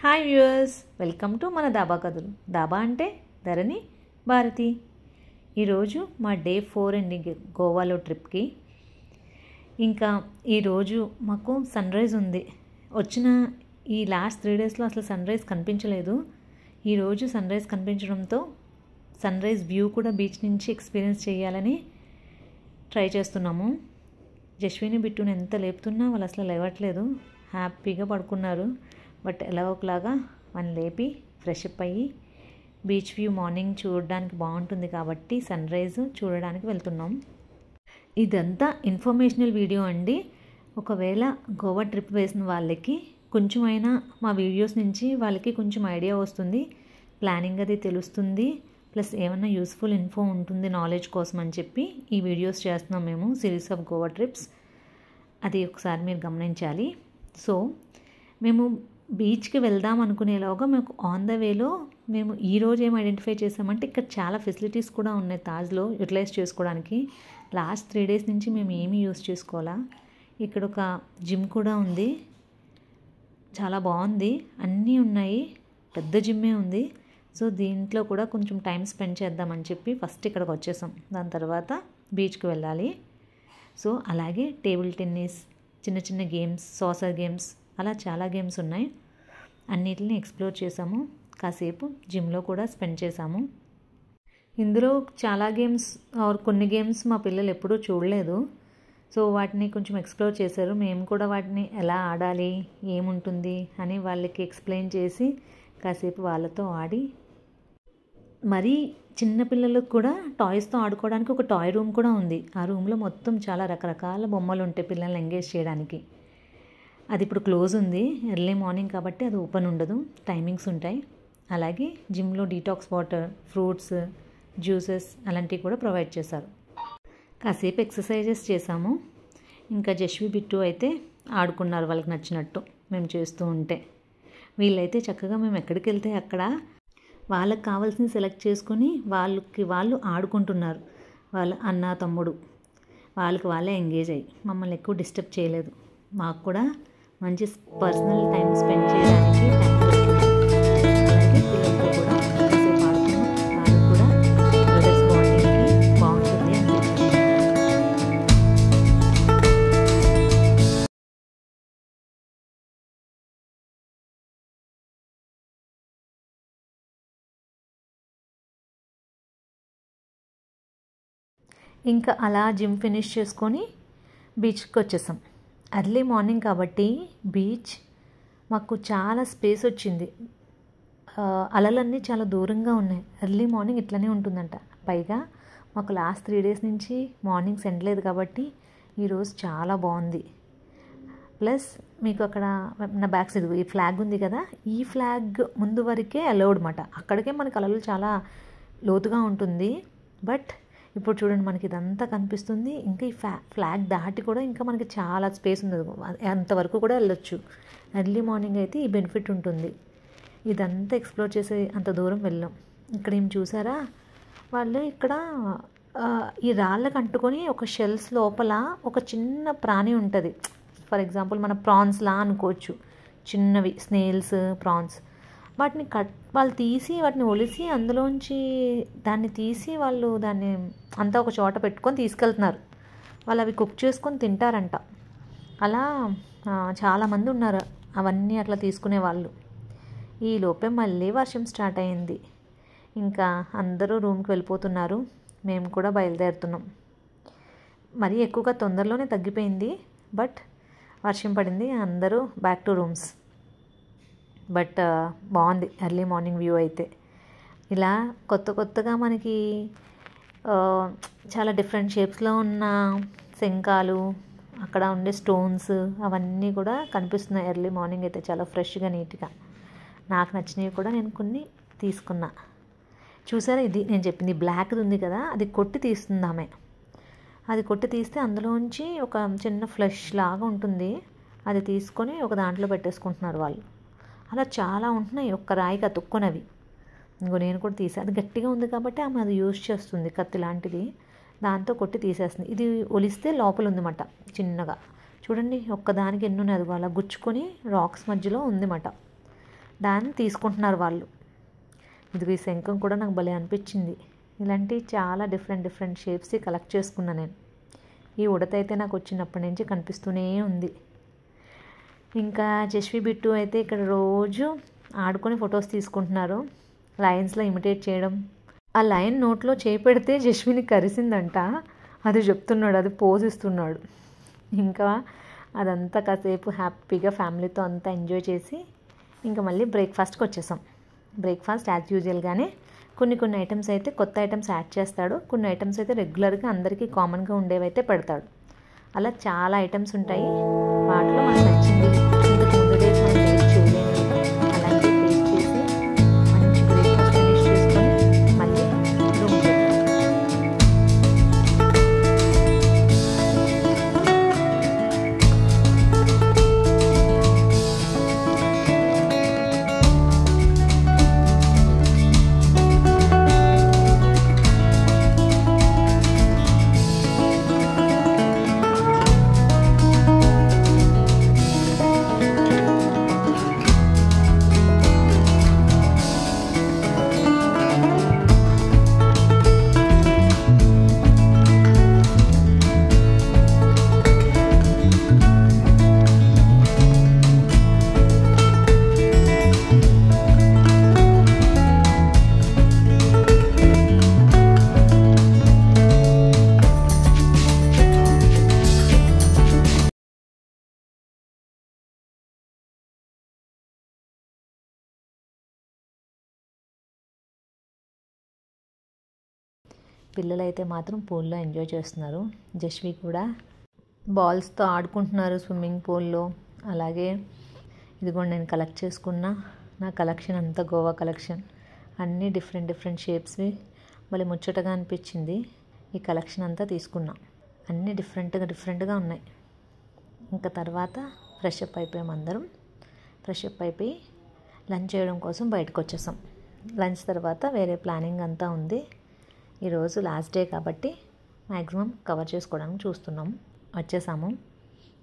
Hi viewers, welcome to మన దాబా కథలు. దాబా అంటే ధరణి భారతి. ఈరోజు మా డే 4 అండి గోవాలో ట్రిప్కి. ఇంకా ఈరోజు మాకు సన్ రైజ్ ఉంది. వచ్చిన ఈ లాస్ట్ 3 డేస్లో అసలు సన్ రైజ్ కనిపించలేదు. ఈరోజు సన్ రైజ్ కనిపించడంతో సన్ రైజ్ వ్యూ కూడా బీచ్ నుంచి ఎక్స్పీరియన్స్ చేయాలని ట్రై చేస్తున్నాము. జస్విని బిట్టుని ఎంత లేపుతున్నా వాళ్ళు అసలు లేవట్లేదు, హ్యాపీగా పడుకున్నారు. బట్ ఎలా ఒకలాగా మనం లేపి ఫ్రెష్ అప్ అయ్యి బీచ్ వ్యూ మార్నింగ్ చూడడానికి బాగుంటుంది కాబట్టి సన్ రైజ్ చూడడానికి వెళ్తున్నాం. ఇదంతా ఇన్ఫర్మేషనల్ వీడియో అండి. ఒకవేళ గోవా ట్రిప్ వేసిన వాళ్ళకి కొంచెమైనా మా వీడియోస్ నుంచి వాళ్ళకి కొంచెం ఐడియా వస్తుంది, ప్లానింగ్ అది తెలుస్తుంది, ప్లస్ ఏమన్నా యూస్ఫుల్ ఇన్ఫో ఉంటుంది నాలెడ్జ్ కోసం అని చెప్పి ఈ వీడియోస్ చేస్తున్నాం మేము, సిరీస్ ఆఫ్ గోవా ట్రిప్స్. అది ఒకసారి మీరు గమనించాలి. సో మేము బీచ్కి వెళ్దాం అనుకునేలాగా మాకు ఆన్ ద వేలో మేము ఈరోజు ఏం ఐడెంటిఫై చేసామంటే ఇక్కడ చాలా ఫెసిలిటీస్ కూడా ఉన్నాయి తాజ్లో యూటిలైజ్ చేసుకోవడానికి. లాస్ట్ 3 డేస్ నుంచి మేము ఏమీ యూస్ చేసుకోవాలా. ఇక్కడ ఒక జిమ్ కూడా ఉంది, చాలా బాగుంది, అన్నీ ఉన్నాయి, పెద్ద జిమ్మే ఉంది. సో దీంట్లో కూడా కొంచెం టైం స్పెండ్ చేద్దామని చెప్పి ఫస్ట్ ఇక్కడికి వచ్చేసాం. దాని తర్వాత బీచ్కి వెళ్ళాలి. సో అలాగే టేబుల్ టెన్నిస్, చిన్న చిన్న గేమ్స్, సాసర్ గేమ్స్, అలా చాలా గేమ్స్ ఉన్నాయి. అన్నిటిని ఎక్స్ప్లోర్ చేసాము. కాసేపు జిమ్లో కూడా స్పెండ్ చేసాము. ఇందులో చాలా గేమ్స్ కొన్ని గేమ్స్ మా పిల్లలు ఎప్పుడూ చూడలేదు. సో వాటిని కొంచెం ఎక్స్ప్లోర్ చేశారు. మేము కూడా వాటిని ఎలా ఆడాలి, ఏముంటుంది అని వాళ్ళకి ఎక్స్ప్లెయిన్ చేసి కాసేపు వాళ్ళతో ఆడి, మరీ చిన్నపిల్లలకు కూడా టాయ్స్తో ఆడుకోవడానికి ఒక టాయ్ రూమ్ కూడా ఉంది. ఆ రూమ్లో మొత్తం చాలా రకరకాల బొమ్మలు ఉంటాయి పిల్లల్ని ఎంగేజ్ చేయడానికి. అది ఇప్పుడు క్లోజ్ ఉంది, ఎర్లీ మార్నింగ్ కాబట్టి అది ఓపెన్ ఉండదు, టైమింగ్స్ ఉంటాయి. అలాగే జిమ్లో డీటాక్స్ వాటర్, ఫ్రూట్స్, జ్యూసెస్ అలాంటివి కూడా ప్రొవైడ్ చేశారు. కాసేపు ఎక్సర్సైజెస్ చేసాము. ఇంకా జస్వి బిట్టు అయితే ఆడుకున్నారు వాళ్ళకి నచ్చినట్టు మేము చేస్తూ ఉంటే. వీళ్ళైతే చక్కగా మేము ఎక్కడికి వెళ్తే అక్కడ వాళ్ళకి కావాల్సింది సెలెక్ట్ చేసుకొని వాళ్ళు ఆడుకుంటున్నారు. వాళ్ళ అన్న తమ్ముడు వాళ్ళకి వాళ్ళే ఎంగేజ్ అయ్యి మమ్మల్ని ఎక్కువ డిస్టర్బ్ చేయలేదు. మాకు కూడా మంచి పర్సనల్ టైం స్పెండ్ చేయడానికి టైం దొరికింది. అలాగే పిల్లలతో కూడా కాసేపు ఆడుకున్నాం. వాళ్ళకి కూడా బ్రదర్స్ బాండింగ్కి బాగుంటుంది అని చెప్పి. ఇంకా అలా జిమ్ ఫినిష్ చేసుకొని బీచ్కి వచ్చేసాం. ఎర్లీ మార్నింగ్ కాబట్టి బీచ్ మాకు చాలా స్పేస్ వచ్చింది. అలలన్నీ చాలా దూరంగా ఉన్నాయి. ఎర్లీ మార్నింగ్ ఇట్లనే ఉంటుందంట. పైగా మాకు లాస్ట్ 3 డేస్ నుంచి మార్నింగ్స్ ఎండలేదు కాబట్టి ఈరోజు చాలా బాగుంది. ప్లస్ మీకు అక్కడ నా బ్యాక్ సైడ్ ఈ ఫ్లాగ్ ఉంది కదా, ఈ ఫ్లాగ్ ముందు వరకే అలౌడ్ మాట. అక్కడికే మనకి అలలు చాలా లోతుగా ఉంటుంది. బట్ ఇప్పుడు చూడండి మనకి ఇదంతా కనిపిస్తుంది. ఇంకా ఈ ఫ్లాగ్ దాటి కూడా ఇంకా మనకి చాలా స్పేస్ ఉంది, అంతవరకు కూడా వెళ్ళొచ్చు. ఎర్లీ మార్నింగ్ అయితే ఈ బెనిఫిట్ ఉంటుంది. ఇదంతా ఎక్స్ప్లోర్ చేసే అంత దూరం వెళ్ళాం. ఇక్కడ ఏం చూసారా, వాళ్ళు ఇక్కడ ఈ రాళ్ళకు అంటుకొని ఒక షెల్స్ లోపల ఒక చిన్న ప్రాణి ఉంటుంది. ఫర్ ఎగ్జాంపుల్ మన ప్రాన్స్లా అనుకోవచ్చు, చిన్నవి స్నేల్స్, ప్రాన్స్. వాటిని వాళ్ళు తీసి వాటిని ఒలిసి అందులోంచి దాన్ని తీసి వాళ్ళు దాన్ని అంతా ఒక చోట పెట్టుకొని తీసుకెళ్తున్నారు. వాళ్ళు అవి కుక్ చేసుకొని తింటారంట. అలా చాలామంది ఉన్నారు అవన్నీ అట్లా తీసుకునే వాళ్ళు. ఈ లోపే మళ్ళీ వర్షం స్టార్ట్ అయింది. ఇంకా అందరూ రూమ్కి వెళ్ళిపోతున్నారు, మేము కూడా బయలుదేరుతున్నాం. మరీ ఎక్కువగా తొందరలోనే తగ్గిపోయింది. బట్ వర్షం పడింది, అందరూ బ్యాక్ టు రూమ్స్. బట్ బాగుంది ఎర్లీ మార్నింగ్ వ్యూ అయితే. ఇలా కొత్తగా మనకి చాలా డిఫరెంట్ షేప్స్లో ఉన్న శంఖాలు, అక్కడ ఉండే స్టోన్స్ అవన్నీ కూడా కనిపిస్తున్నాయి ఎర్లీ మార్నింగ్ అయితే. చాలా ఫ్రెష్గా, నీట్గా. నాకు నచ్చినవి కూడా నేను కొన్ని తీసుకున్నా. చూసారా, ఇది నేను చెప్పింది బ్లాక్ది ఉంది కదా, అది కొట్టి తీస్తుంది ఆమె. అది కొట్టి తీస్తే అందులోంచి ఒక చిన్న ఫ్లెష్ లాగా ఉంటుంది. అది తీసుకొని ఒక దాంట్లో పెట్టేసుకుంటున్నారు వాళ్ళు. అలా చాలా ఉంటున్నాయి ఒక్క రాయికి అతుక్కున్నవి. ఇంకో నేను కూడా తీసా. అది గట్టిగా ఉంది కాబట్టి ఆమె అది యూజ్ చేస్తుంది, కత్తి లాంటిది. దాంతో కొట్టి తీసేస్తుంది. ఇది ఒలిస్తే లోపల ఉందన్నమాట చిన్నగా. చూడండి ఒక్కదానికి ఎన్ని ఉన్నాయి, అది అలా గుచ్చుకొని రాక్స్ మధ్యలో ఉందన్నమాట. దాన్ని తీసుకుంటున్నారు వాళ్ళు. ఇదిగో ఈ శంఖం కూడా నాకు భలే అనిపించింది. ఇలాంటి చాలా డిఫరెంట్ షేప్స్ కలెక్ట్ చేసుకున్నాను నేను. ఈ ఉడత అయితే నాకు వచ్చినప్పటి నుంచి కనిపిస్తూనే ఉంది. ఇంకా జస్వి బిట్టు అయితే ఇక్కడ రోజు ఆడుకొని ఫొటోస్ తీసుకుంటున్నారు. లయన్స్లో ఇమిటేట్ చేయడం. ఆ లయన్ నోట్లో చేయి పెడితే జస్విని కరిసిందంట. అది చెప్తున్నాడు, అది పోజ్ ఇస్తున్నాడు. ఇంకా అదంతా కాసేపు హ్యాపీగా ఫ్యామిలీతో అంతా ఎంజాయ్ చేసి ఇంకా మళ్ళీ బ్రేక్ఫాస్ట్కి వచ్చేసాం. బ్రేక్ఫాస్ట్ యాజ్ యూజువల్గానే కొన్ని ఐటమ్స్ అయితే కొత్త ఐటమ్స్ యాడ్ చేస్తాడు, కొన్ని ఐటమ్స్ అయితే రెగ్యులర్గా అందరికీ కామన్గా ఉండేవైతే పెడతాడు. అలా చాలా ఐటమ్స్ ఉంటాయి. వాటిలో మనకు నచ్చింది ఇంతకు ముందు డేస్ మనం టేస్ట్ చేయలేము, అలాంటి టేస్ట్ చేసి మంచి బ్రేక్ఫాస్ట్ ఫినిష్ చేసుకొని మళ్ళీ రూమ్కి వెళ్తాం. పిల్లలైతే మాత్రం పూల్లో ఎంజాయ్ చేస్తున్నారు. జస్వి కూడా బాల్స్తో ఆడుకుంటున్నారు స్విమ్మింగ్ పూల్లో. అలాగే ఇదిగోండి నేను కలెక్ట్ చేసుకున్న నా కలెక్షన్ అంతా గోవా కలెక్షన్. అన్నీ డిఫరెంట్ షేప్స్వి. మళ్ళీ ముచ్చటగా అనిపించింది. ఈ కలెక్షన్ అంతా తీసుకున్నాం. అన్నీ డిఫరెంట్గా ఉన్నాయి. ఇంకా తర్వాత ఫ్రెష్ అప్ అయిపోయాం అందరం. ఫ్రెష్ అప్ అయిపోయి లంచ్ చేయడం కోసం బయటకు వచ్చేసాం. లంచ్ తర్వాత వేరే ప్లానింగ్ అంతా ఉంది. ఈరోజు లాస్ట్ డే కాబట్టి మ్యాక్సిమం కవర్ చేసుకోవడానికి చూస్తున్నాం. వచ్చేసాము.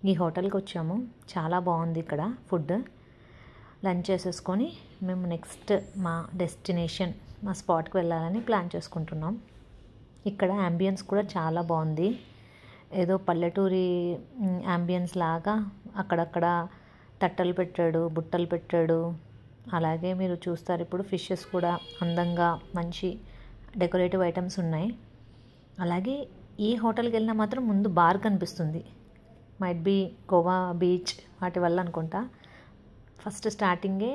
ఈ హోటల్కి వచ్చాము. చాలా బాగుంది ఇక్కడ ఫుడ్. లంచ్ చేసేసుకొని మేము నెక్స్ట్ మా డెస్టినేషన్ మా స్పాట్కి వెళ్ళాలని ప్లాన్ చేసుకుంటున్నాం. ఇక్కడ యాంబియన్స్ కూడా చాలా బాగుంది. ఏదో పల్లెటూరి యాంబియన్స్ లాగా అక్కడక్కడ తట్టలు పెట్టాడు, బుట్టలు పెట్టాడు. అలాగే మీరు చూస్తారు ఇప్పుడు ఫిషెస్ కూడా అందంగా మంచి డెకరేటివ్ ఐటమ్స్ ఉన్నాయి. అలాగే ఈ హోటల్కి వెళ్ళినా మాత్రం ముందు బార్ కనిపిస్తుంది. మైట్ బీ గోవా బీచ్ వాటి వల్ల అనుకుంటా. ఫస్ట్ స్టార్టింగే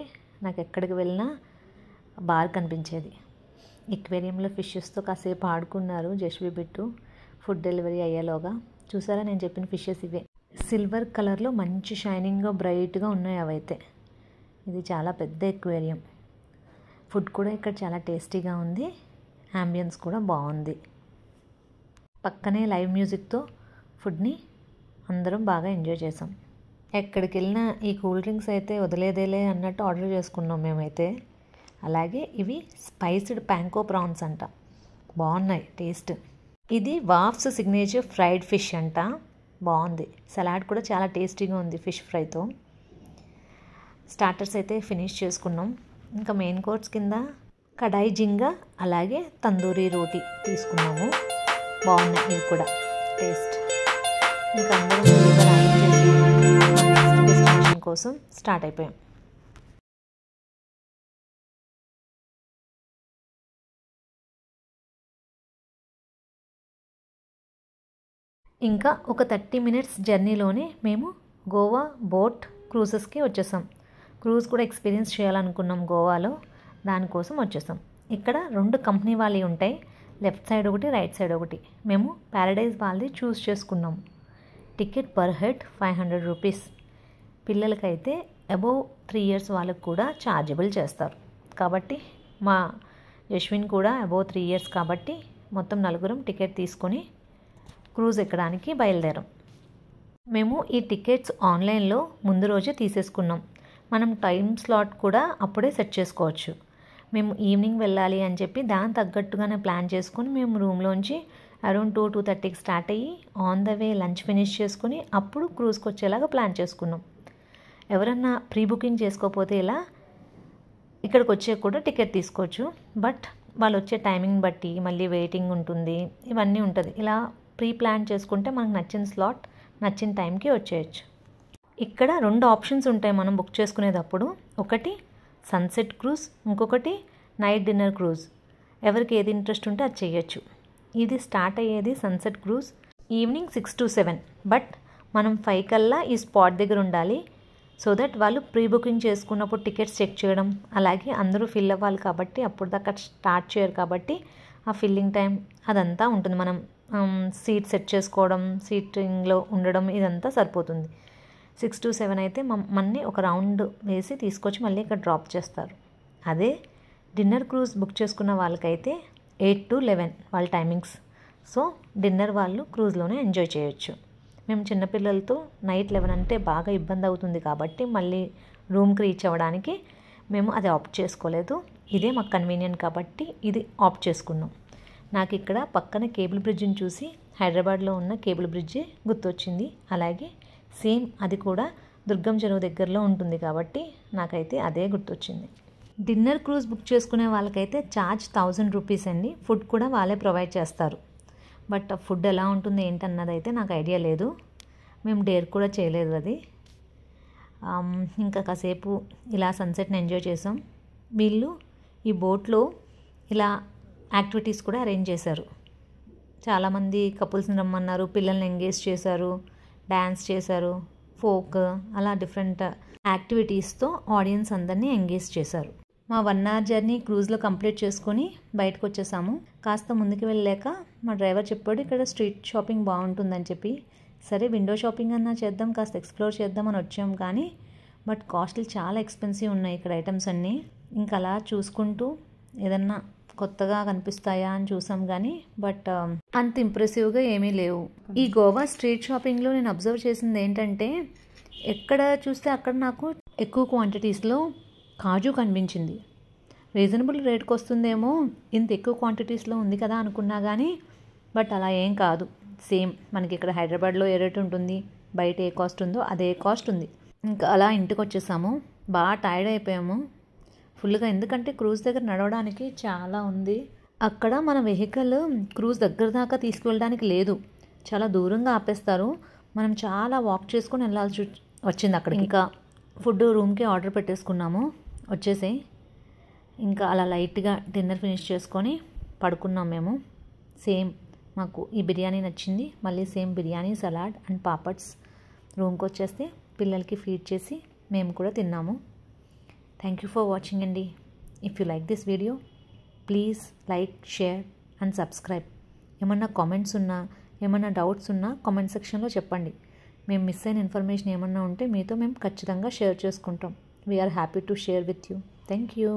నాకు ఎక్కడికి వెళ్ళినా బార్ కనిపించేది. ఎక్వేరియంలో ఫిషెస్తో కాసేపు ఆడుకున్నారు జస్వి బిట్టు ఫుడ్ డెలివరీ అయ్యేలోగా. చూసారా నేను చెప్పిన ఫిషెస్ ఇవే. సిల్వర్ కలర్లో మంచి షైనింగ్గా బ్రైట్గా ఉన్నాయి అవైతే. ఇది చాలా పెద్ద ఎక్వేరియం. ఫుడ్ కూడా ఇక్కడ చాలా టేస్టీగా ఉంది. యాంబియన్స్ కూడా బాగుంది. పక్కనే లైవ్ మ్యూజిక్తో ఫుడ్ని అందరం బాగా ఎంజాయ్ చేసాం. ఎక్కడికి వెళ్ళినా ఈ కూల్ డ్రింక్స్ అయితే వదిలేదేలే అన్నట్టు ఆర్డర్ చేసుకున్నాం మేమైతే. అలాగే ఇవి స్పైస్డ్ ప్యాంకో ప్రాన్స్ అంట, బాగున్నాయి టేస్ట్. ఇది వాఫ్స్ సిగ్నేచర్ ఫ్రైడ్ ఫిష్ అంట, బాగుంది. సలాడ్ కూడా చాలా టేస్టీగా ఉంది ఫిష్ ఫ్రైతో. స్టార్టర్స్ అయితే ఫినిష్ చేసుకున్నాం. ఇంకా మెయిన్ కోర్స్ కింద కడాయి జింగా అలాగే తందూరి రోటీ తీసుకున్నాము. బాగున్నాయి ఇవి కూడా టేస్ట్. ఇంకా అందరం చేసి నెక్స్ట్ డెస్టినేషన్ కోసం స్టార్ట్ అయిపోయాం. ఇంకా ఒక 30 మినిట్స్ జర్నీలోనే మేము గోవా బోట్ క్రూజెస్కి వచ్చేసాం. క్రూజ్ కూడా ఎక్స్పీరియన్స్ చేయాలనుకున్నాం గోవాలో, దానికోసం వచ్చేసాం. ఇక్కడ 2 కంపెనీ వాళ్ళవి ఉంటాయి, లెఫ్ట్ సైడ్ ఒకటి రైట్ సైడ్ ఒకటి. మేము ప్యారడైజ్ వాళ్ళది చూస్ చేసుకున్నాము. Ticket per head 500 rupees. పిల్లలకైతే అబోవ్ 3 ఇయర్స్ వాళ్ళకు కూడా ఛార్జబుల్ చేస్తారు. కాబట్టి మా యశ్విన్ కూడా అబోవ్ 3 ఇయర్స్ కాబట్టి మొత్తం 4 టికెట్ తీసుకొని క్రూజ్ ఎక్కడానికి బయలుదేరాం. మేము ఈ టికెట్స్ ఆన్లైన్లో ముందు రోజే తీసేసుకున్నాం. మనం టైం స్లాట్ కూడా అప్పుడే సెట్ చేసుకోవచ్చు. మేము ఈవినింగ్ వెళ్ళాలి అని చెప్పి దాని తగ్గట్టుగానే ప్లాన్ చేసుకొని మేము రూమ్లోంచి అరౌండ్ 2-2:30కి స్టార్ట్ అయ్యి on the way lunch finish చేసుకుని అప్పుడు క్రూజ్కి వచ్చేలాగా ప్లాన్ చేసుకున్నాం. ఎవరన్నా ప్రీ బుకింగ్ చేసుకోకపోతే ఇలా ఇక్కడికి వచ్చే కూడా టికెట్ తీసుకోవచ్చు. బట్ వాళ్ళు వచ్చే టైమింగ్ బట్టి మళ్ళీ వెయిటింగ్ ఉంటుంది, ఇవన్నీ ఉంటుంది. ఇలా ప్రీ ప్లాన్ చేసుకుంటే మనకు నచ్చిన స్లాట్ నచ్చిన టైంకి వచ్చేయచ్చు. ఇక్కడ 2 ఆప్షన్స్ ఉంటాయి మనం బుక్ చేసుకునేటప్పుడు. ఒకటి సన్సెట్ క్రూజ్, ఇంకొకటి నైట్ డిన్నర్ క్రూజ్. ఎవరికి ఏది ఇంట్రెస్ట్ ఉంటే అది చేయొచ్చు. ఇది స్టార్ట్ అయ్యేది sunset cruise evening 6 to 7. But మనం 5 కల్లా ఈ స్పాట్ దగ్గర ఉండాలి. సో దట్ వాళ్ళు ప్రీ బుకింగ్ చేసుకున్నప్పుడు టికెట్స్ చెక్ చేయడం, అలాగే అందరూ ఫిల్ అవ్వాలి కాబట్టి అప్పుడు దాకా స్టార్ట్ చేయరు కాబట్టి ఆ ఫిల్లింగ్ టైం అదంతా ఉంటుంది. మనం సీట్ సెట్ చేసుకోవడం, సీటింగ్లో ఉండడం ఇదంతా సరిపోతుంది. 6 to 7 అయితే మన్ని ఒక రౌండ్ వేసి తీసుకొచ్చి మళ్ళీ ఇక్కడ డ్రాప్ చేస్తారు. అదే డిన్నర్ క్రూజ్ బుక్ చేసుకున్న వాళ్ళకైతే 8 to 11 వాళ్ళ టైమింగ్స్. సో డిన్నర్ వాళ్ళు క్రూజ్లోనే ఎంజాయ్ చేయొచ్చు. మేము చిన్నపిల్లలతో నైట్ 11 అంటే బాగా ఇబ్బంది అవుతుంది కాబట్టి మళ్ళీ రూమ్కి రీచ్ అవ్వడానికి మేము అది ఆప్ట్ చేసుకోలేదు. ఇదే మాకు కన్వీనియంట్ కాబట్టి ఇది ఆప్ట్ చేసుకున్నాం. నాకు ఇక్కడ పక్కన కేబుల్ బ్రిడ్జిని చూసి హైదరాబాద్లో ఉన్న కేబుల్ బ్రిడ్జి గుర్తొచ్చింది. అలాగే సేమ్ అది కూడా దుర్గం చెరువు దగ్గరలో ఉంటుంది కాబట్టి నాకైతే అదే గుర్తొచ్చింది. డిన్నర్ క్రూజ్ బుక్ చేసుకునే వాళ్ళకైతే ఛార్జ్ 1000 రూపీస్ అండి. ఫుడ్ కూడా వాళ్ళే ప్రొవైడ్ చేస్తారు. బట్ ఫుడ్ ఎలా ఉంటుంది ఏంటన్నది అయితే నాకు ఐడియా లేదు. మేము డేర్ కూడా చేయలేదు అది. ఇంకా కాసేపు ఇలా సన్సెట్ని ఎంజాయ్ చేసాం. వీళ్ళు ఈ బోట్లో ఇలా యాక్టివిటీస్ కూడా అరేంజ్ చేశారు. చాలామంది కపుల్స్ని రమ్మన్నారు, పిల్లల్ని ఎంగేజ్ చేశారు, డ్యాన్స్ చేశారు, ఫోక్ అలా డిఫరెంట్ యాక్టివిటీస్తో ఆడియన్స్ అందరినీ ఎంగేజ్ చేశారు. మా 1 hour జర్నీ క్రూజ్లో కంప్లీట్ చేసుకొని బయటకు వచ్చేసాము. కాస్త ముందుకు వెళ్ళాక మా డ్రైవర్ చెప్పాడు ఇక్కడ స్ట్రీట్ షాపింగ్ బాగుంటుందని చెప్పి. సరే విండో షాపింగ్ అన్నా చేద్దాం, కాస్త ఎక్స్ప్లోర్ చేద్దామని వచ్చాం. కానీ బట్ కాస్ట్లు చాలా ఎక్స్పెన్సివ్ ఉన్నాయి ఇక్కడ ఐటమ్స్ అన్నీ. ఇంకా అలా చూసుకుంటూ ఏదన్నా కొత్తగా కనిపిస్తాయా అని చూసాం కానీ బట్ అంత ఇంప్రెసివ్గా ఏమీ లేవు. ఈ గోవా స్ట్రీట్ షాపింగ్లో నేను అబ్జర్వ్ చేసింది ఏంటంటే ఎక్కడ చూస్తే అక్కడ నాకు ఎక్కువ క్వాంటిటీస్లో కాజు కనిపించింది. రీజనబుల్ రేట్కి వస్తుందేమో, ఇంత ఎక్కువ క్వాంటిటీస్లో ఉంది కదా అనుకున్నా కానీ బట్ అలా ఏం కాదు. సేమ్ మనకి ఇక్కడ హైదరాబాద్లో ఏ రేట్ ఉంటుంది, బయట ఏ కాస్ట్ ఉందో అదే కాస్ట్ ఉంది. ఇంకా అలా ఇంటికి వచ్చేసాము. బాగా టైర్డ్ అయిపోయాము ఫుల్గా, ఎందుకంటే క్రూజ్ దగ్గర నడవడానికి చాలా ఉంది. అక్కడ మన వెహికల్ క్రూజ్ దగ్గర దాకా తీసుకువెళ్ళడానికి లేదు, చాలా దూరంగా ఆపేస్తారు. మనం చాలా వాక్ చేసుకొని వెళ్ళాల్సి వచ్చింది అక్కడికి. ఇంకా ఫుడ్ రూమ్కి ఆర్డర్ పెట్టేసుకున్నాము, వచ్చేసి ఇంకా అలా లైట్గా డిన్నర్ ఫినిష్ చేసుకొని పడుకున్నాం మేము. సేమ్ మాకు ఈ బిర్యానీ నచ్చింది. మళ్ళీ same biryani, salad and papads రూమ్కి వచ్చేస్తే పిల్లలకి ఫీడ్ చేసి మేము కూడా తిన్నాము. థ్యాంక్ యూ ఫర్ వాచింగ్ అండి. If you like this video please like, share and subscribe. ఏమన్నా కామెంట్స్ ఉన్నా, ఏమన్నా డౌట్స్ ఉన్నా కామెంట్ సెక్షన్లో చెప్పండి. మేము మిస్ అయిన ఇన్ఫర్మేషన్ ఏమన్నా ఉంటే మీతో మేము ఖచ్చితంగా షేర్ చేసుకుంటాం. We are happy to share with you. Thank you.